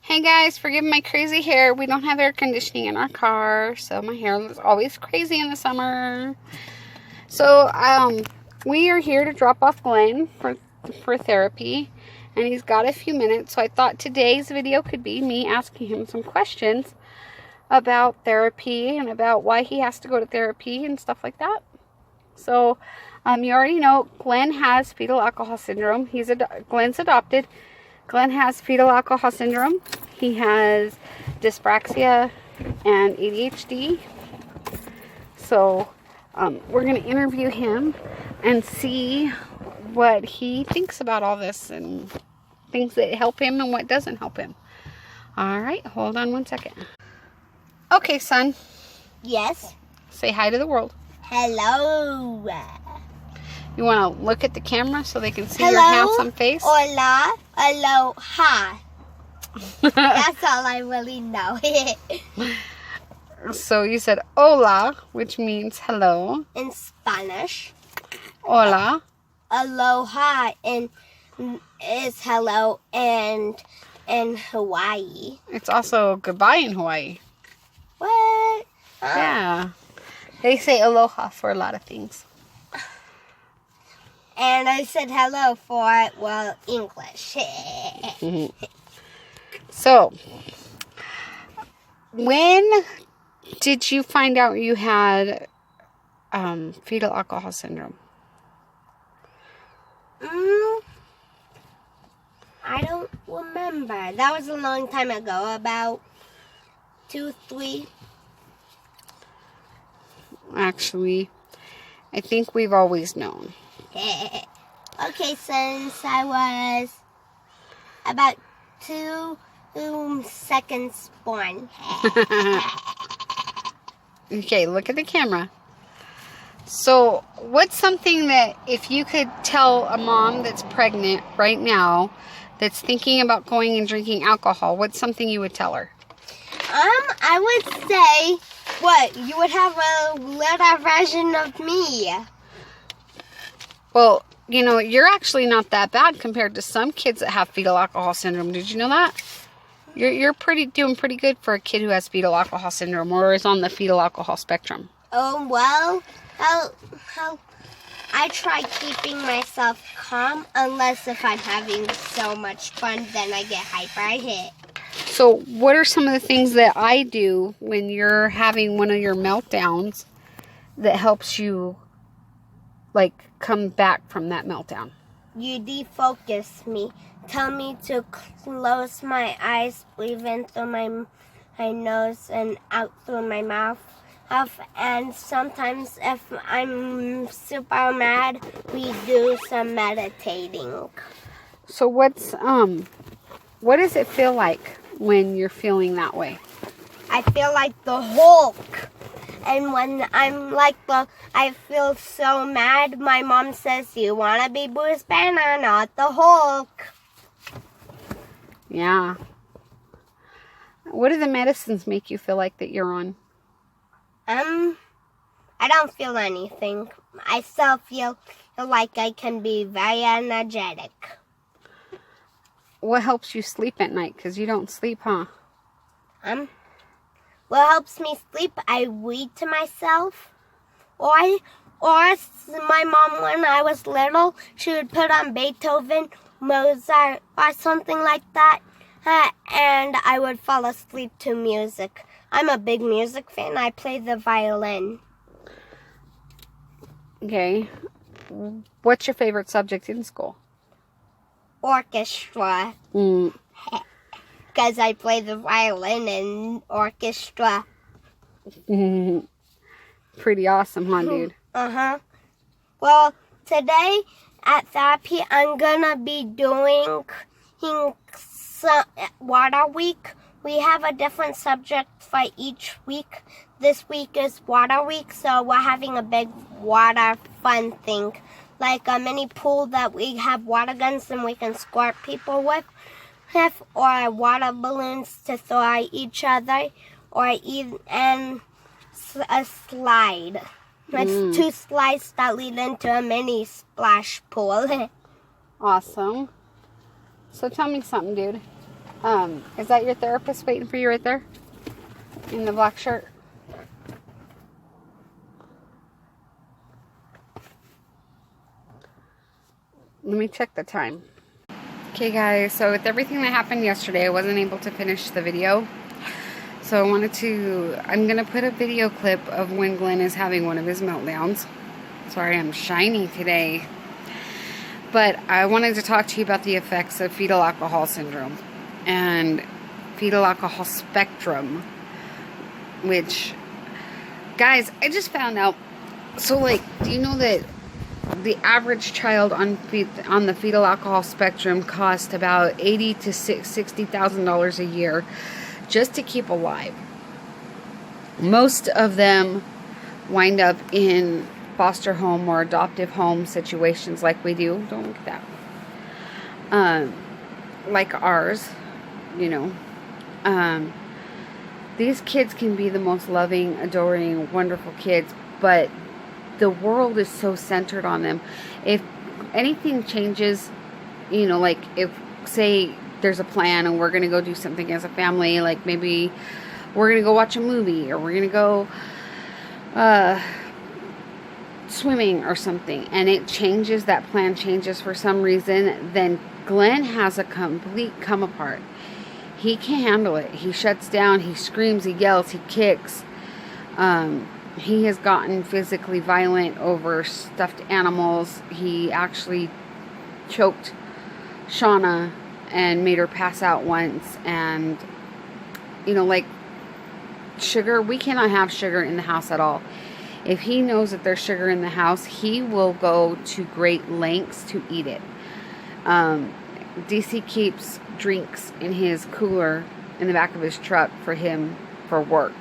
Hey guys, forgive my crazy hair. We don't have air conditioning in our car, so my hair is always crazy in the summer. So, we are here to drop off Glenn for therapy, and he's got a few minutes. So I thought today's video could be me asking him some questions about therapy and about why he has to go to therapy and stuff like that. So, you already know Glenn has fetal alcohol syndrome. Glenn's adopted. Glenn has fetal alcohol syndrome. He has dyspraxia and ADHD. So we're going to interview him and see what he thinks about all this and things that help him and what doesn't help him. All right, hold on one second. Okay, son. Yes. Say hi to the world. Hello. You want to look at the camera so they can see Hello. your handsome face? Hola. Aloha. That's all I really know. So you said hola, which means hello. In Spanish. Hola. Aloha is hello, and in Hawaii. It's also goodbye in Hawaii. What? Yeah. They say aloha for a lot of things. And I said hello for, well, English. So, when did you find out you had fetal alcohol syndrome? I don't remember. That was a long time ago, about 2, 3. Actually, I think we've always known. Okay, since I was about 2 seconds born. Okay, look at the camera. So, what's something that if you could tell a mom that's pregnant right now, that's thinking about going and drinking alcohol, what's something you would tell her? I would say, what? You would have a little version of me. Well, you know, you're actually not that bad compared to some kids that have fetal alcohol syndrome. Did you know that? You're doing pretty good for a kid who has fetal alcohol syndrome or is on the fetal alcohol spectrum. Oh, well, I try keeping myself calm, unless if I'm having so much fun, then I get hyper. So what are some of the things that I do when you're having one of your meltdowns that helps you, like, come back from that meltdown? You defocus me. Tell me to close my eyes, breathe in through my nose and out through my mouth. And sometimes if I'm super mad, we do some meditating. So what does it feel like when you're feeling that way? I feel like the Hulk. And when I'm I feel so mad, my mom says, "You want to be Bruce Banner, not the Hulk." Yeah. What do the medicines make you feel like that you're on? I don't feel anything. I still feel like I can be very energetic. What helps you sleep at night? Because you don't sleep, huh? What helps me sleep? I read to myself. Or my mom, when I was little, she would put on Beethoven, Mozart, or something like that. And I would fall asleep to music. I'm a big music fan. I play the violin. Okay. What's your favorite subject in school? Orchestra. Because I play the violin in orchestra. Pretty awesome, huh, dude? Uh-huh. Well, today at therapy, I'm going to be doing some water week. We have a different subject for each week. This week is water week, so we're having a big water fun thing. Like a mini pool that we have water guns and we can squirt people with, or water balloons to throw at each other, or even a slide. It's 2 slides that lead into a mini splash pool. Awesome. So tell me something, dude. Is that your therapist waiting for you right there? In the black shirt? Let me check the time. Okay guys, so with everything that happened yesterday, I wasn't able to finish the video. So I'm going to put a video clip of when Glenn is having one of his meltdowns. Sorry, I'm shiny today. But I wanted to talk to you about the effects of fetal alcohol syndrome and fetal alcohol spectrum, which, guys, I just found out. So, like, do you know that the average child on the fetal alcohol spectrum costs about $80,000 to $60,000 a year just to keep alive? Most of them wind up in foster home or adoptive home situations like we do. Don't look at that. Like ours, you know. These kids can be the most loving, adoring, wonderful kids, but the world is so centered on them. If anything changes, you know, like if, say, there's a plan and we're going to go do something as a family, like maybe we're going to go watch a movie or we're going to go swimming or something, and it changes, that plan changes for some reason, then Glenn has a complete come apart. He can't handle it. He shuts down, he screams, he yells, he kicks. He has gotten physically violent over stuffed animals. He actually choked Shauna and made her pass out once. And, you know, like sugar, we cannot have sugar in the house at all. If he knows that there's sugar in the house, he will go to great lengths to eat it. DC keeps drinks in his cooler in the back of his truck for him for work.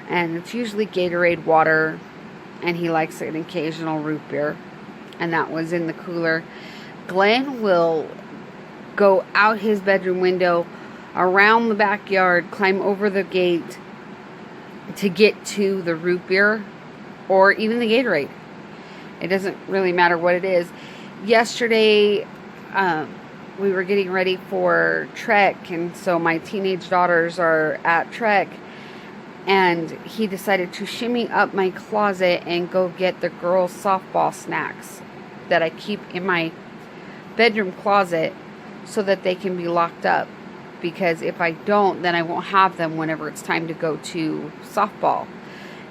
And it's usually Gatorade water, and he likes an occasional root beer. And that was in the cooler. Glenn will go out his bedroom window, around the backyard, climb over the gate to get to the root beer or even the Gatorade. It doesn't really matter what it is. Yesterday, we were getting ready for Trek, and so my teenage daughters are at Trek, and he decided to shimmy up my closet and go get the girls' softball snacks that I keep in my bedroom closet so that they can be locked up, because if I don't, then I won't have them whenever it's time to go to softball.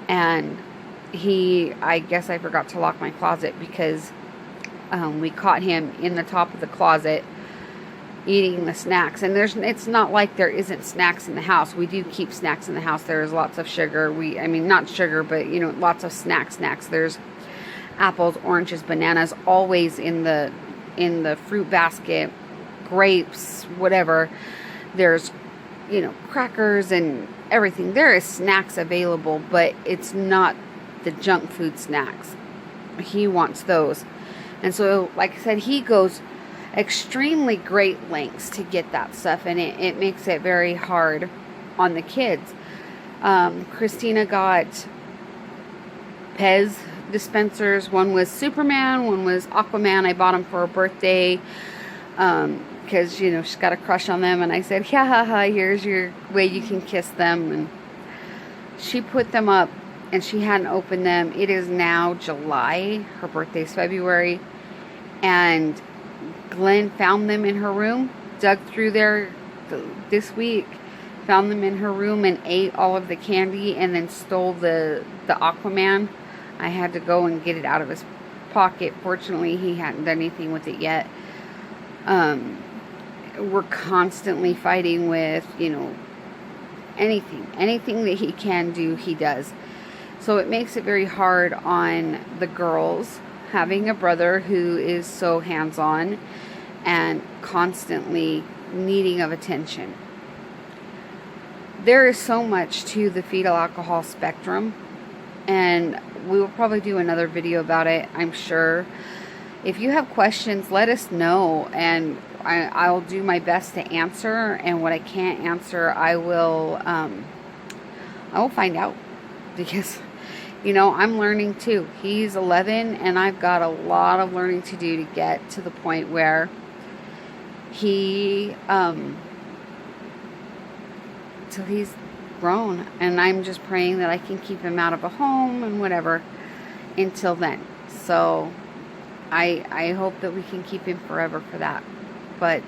And I guess I forgot to lock my closet, because we caught him in the top of the closet eating the snacks. And it's not like there isn't snacks in the house. We do keep snacks in the house. There's lots of sugar. I mean, not sugar, but, you know, lots of snacks. There's apples, oranges, bananas, always in the fruit basket, grapes, whatever. There's, you know, crackers and everything. There is snacks available, but it's not the junk food snacks. He wants those. And so, like I said, he goes extremely great lengths to get that stuff, and it makes it very hard on the kids. Christina got Pez dispensers. One was Superman, one was Aquaman. I bought them for her birthday because, you know, she's got a crush on them, and I said, yeah, here's your way you can kiss them. And she put them up, and she hadn't opened them. It is now July. Her birthday's February, and Glenn found them in her room, dug through there this week, found them in her room and ate all of the candy, and then stole the Aquaman. I had to go and get it out of his pocket. Fortunately, he hadn't done anything with it yet. We're constantly fighting with, you know, anything that he can do, he does. So it makes it very hard on the girls, having a brother who is so hands-on and constantly needing of attention. There is so much to the fetal alcohol spectrum, and we will probably do another video about it, I'm sure. If you have questions, let us know, and I'll do my best to answer, and what I can't answer, I will find out, because, you know, I'm learning too. He's 11, and I've got a lot of learning to do to get to the point where he till he's grown. And I'm just praying that I can keep him out of a home and whatever until then. So I hope that we can keep him forever for that. But,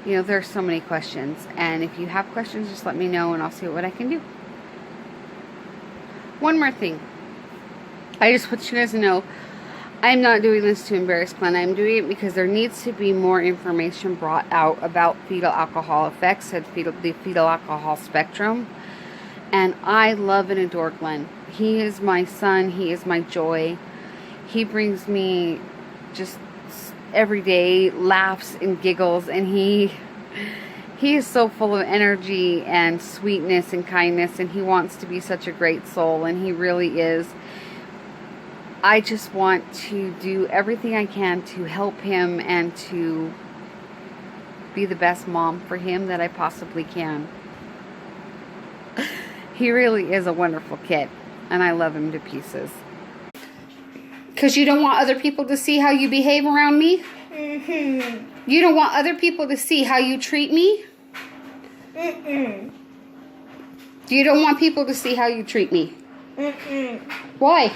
you know, there's so many questions. And if you have questions, just let me know and I'll see what I can do. One more thing. I just want you guys to know, I'm not doing this to embarrass Glenn. I'm doing it because there needs to be more information brought out about fetal alcohol effects and the fetal alcohol spectrum. And I love and adore Glenn. He is my son. He is my joy. He brings me just everyday laughs and giggles. And he is so full of energy and sweetness and kindness. And he wants to be such a great soul. And he really is. I just want to do everything I can to help him and to be the best mom for him that I possibly can. He really is a wonderful kid, and I love him to pieces. Because you don't want other people to see how you behave around me? Mm-hmm. You don't want other people to see how you treat me? Mm-mm. You don't want people to see how you treat me? Mm-mm. Why?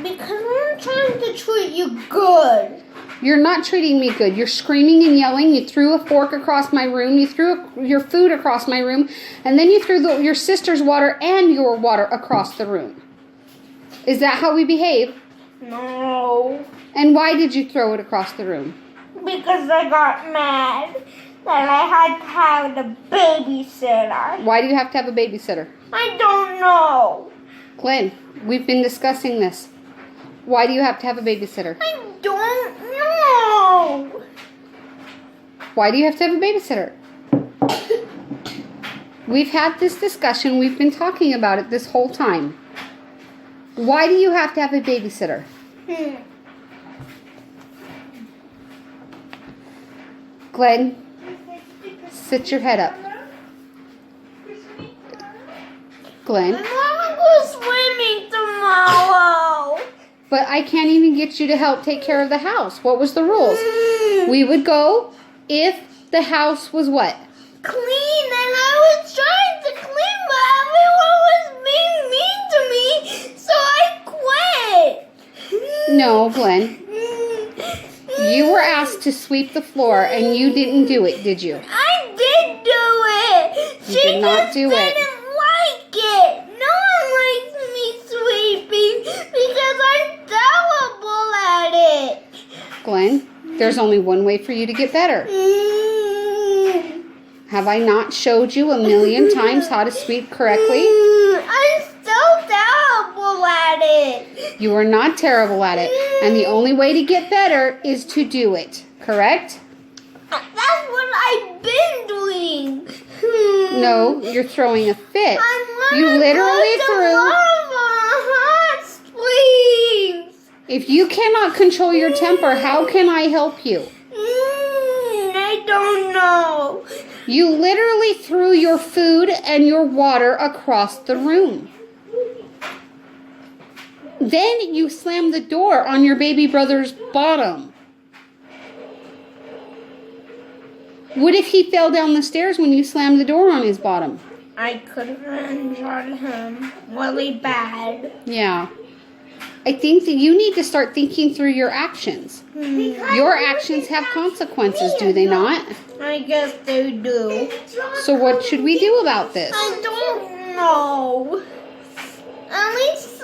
Because I'm trying to treat you good. You're not treating me good. You're screaming and yelling. You threw a fork across my room. You threw your food across my room. And then you threw your sister's water and your water across the room. Is that how we behave? No. And why did you throw it across the room? Because I got mad that I had to have the babysitter. Why do you have to have a babysitter? I don't know. Glenn, we've been discussing this. Why do you have to have a babysitter? I don't know. Why do you have to have a babysitter? We've had this discussion. We've been talking about it this whole time. Why do you have to have a babysitter? Glenn, sit your head up. Glenn. I want to go swimming tomorrow. But I can't even get you to help take care of the house. What was the rules? We would go if the house was what? Clean, and I was trying to clean, but everyone was being mean to me, so I quit. No, Glenn. You were asked to sweep the floor, and you didn't do it, did you? I did do it. You did not do it. Didn't like it. No one likes me sweeping because I'm terrible at it. Glenn, there's only one way for you to get better. Have I not showed you a million times how to sweep correctly? I'm still terrible at it. You are not terrible at it, and the only way to get better is to do it, correct? That's what I've been doing. No, you're throwing a fit. I'm You literally threw... Please. If you cannot control your temper, how can I help you? I don't know. You literally threw your food and your water across the room. Then you slammed the door on your baby brother's bottom. What if he fell down the stairs when you slammed the door on his bottom? I could have injured him really bad. Yeah. I think that you need to start thinking through your actions. Your actions have consequences, do they not? I guess they do. So what should we do about this? I don't know. At least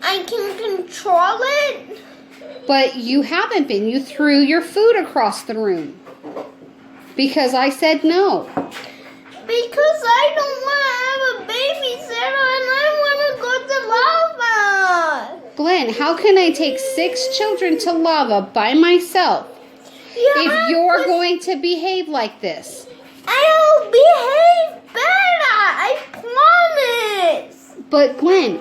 I can control it. But you haven't been. You threw your food across the room. Because I said no. Because I don't want to have a babysitter and I want to go to Lava. Glenn, how can I take 6 children to Lava by myself if you're going to behave like this? I'll behave better. I promise. But Glenn,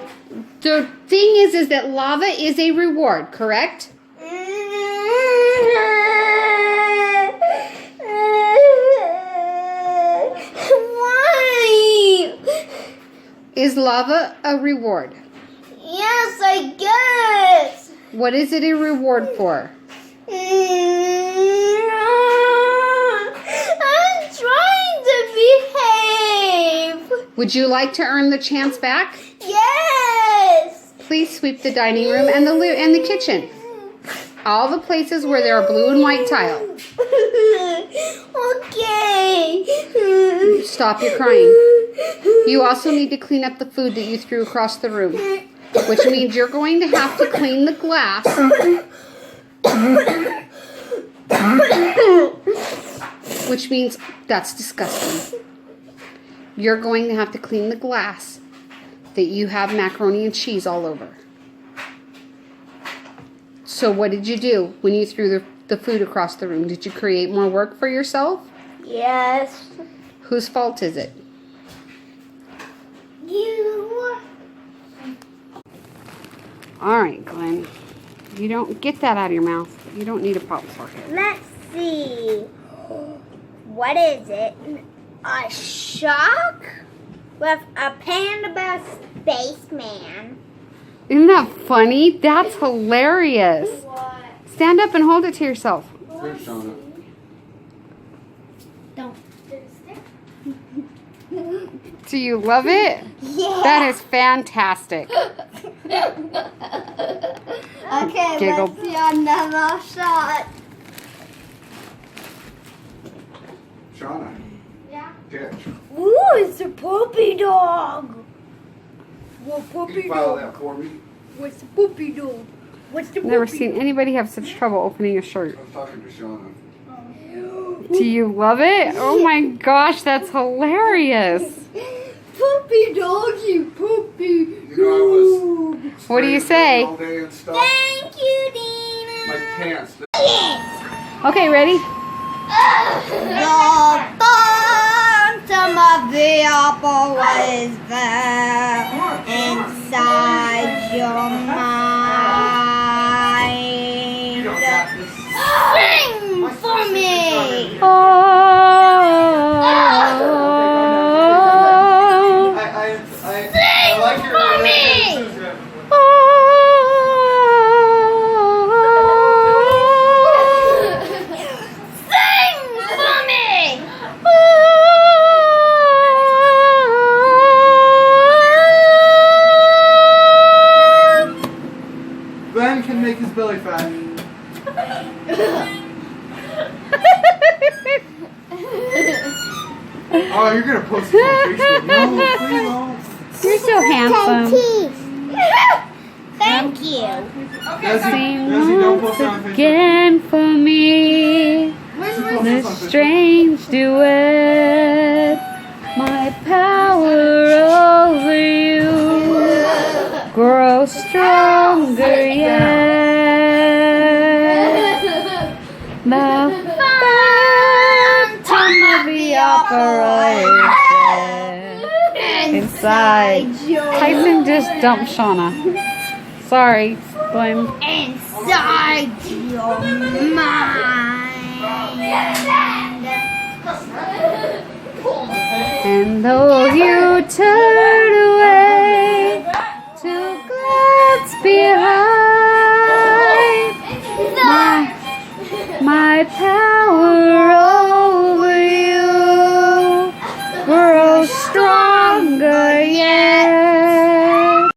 the thing is that Lava is a reward, correct? Why? Is Lava a reward? Yes, I guess. What is it a reward for? Would you like to earn the chance back? Yes! Please sweep the dining room and the kitchen. All the places where there are blue and white tile. Okay. Stop your crying. You also need to clean up the food that you threw across the room, which means you're going to have to clean the glass. Which means that's disgusting. You're going to have to clean the glass that you have macaroni and cheese all over. So what did you do when you threw the food across the room? Did you create more work for yourself? Yes. Whose fault is it? You. All right, Glenn. You don't get that out of your mouth. You don't need a pop socket. Let's see. What is it? A shark with a panda bear spaceman. Isn't that funny? That's hilarious. What? Stand up and hold it to yourself. Don't. Do you love it? Yeah. That is fantastic. Okay, Giggle. let's see another shot. Shauna, Yeah. catch. Ooh, it's a puppy dog. What Can puppy you file dog? that for me? What's the puppy dog? What's the Never puppy seen anybody have such trouble opening a shirt. I'm talking to Shauna. Do you love it? Oh my gosh, that's hilarious. Puppy dog, you puppy. You know, I was. What do you spraying say? all day and stuff. Thank you, Dina. My pants. Okay, ready? The phantom of the opera, what is there inside your mind? You don't got this. Sing for me! Oh. I like your for me! Sing for me! Glenn can make his belly fat. Oh, you're gonna post this on Facebook. No, please don't. You're so handsome. Thank you. Desi, don't post it on Facebook. Again for me, Post this this on Facebook. strange duet, my power over you grows stronger yet. The phantom of the opera is dead inside. Tyson just dumped Shauna. Sorry, Glenn. Inside your mind. And though you turn away to glance behind, my power